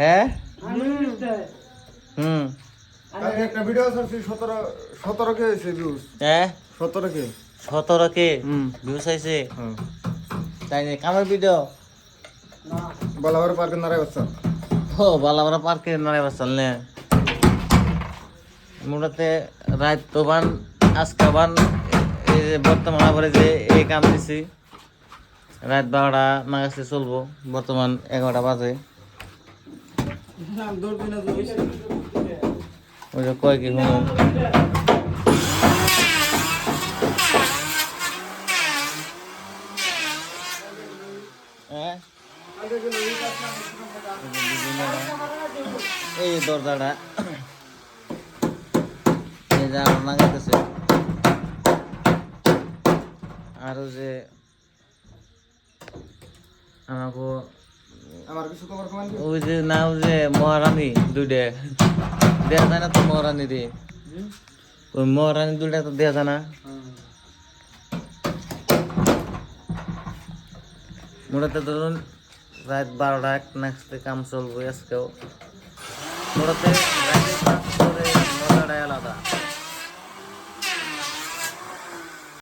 হ্যাঁ কালকে একটা ভিডিও ছাড়ছি 17 কে হয়েছে ভিউজ। হ্যাঁ 17 কে। 17 কে ভিউজ আইছে হ্যাঁ তাই না কামার ভিডিও বালাবার পার্কে নারায় বাচ্চা। ও বালাবরা পার্কে নারায় বাসাল নে মোটাতে রাত তো বান আজকে বান এই যে বর্তমান আবার যে এই কাম দিছি রাত 12টা নাগাছে চলবো বর্তমান 11টা বাজে ওই যে কয় কি শুনুন হ্যাঁ এই দরজাটা এই যে আমার নাগাইতেছে আরো যে আমাকে আমার কিছু খবর কমান কি? ওই যে নাম যে মহারানী দুইটা দেয়া যায় না তো মহারানী রে ওই মহারানী দুইটা তো দেয়া যায় না মোটাতে ধরুন রাত 12টা নেক্সট কাম চলবো আজকেও মোটাতে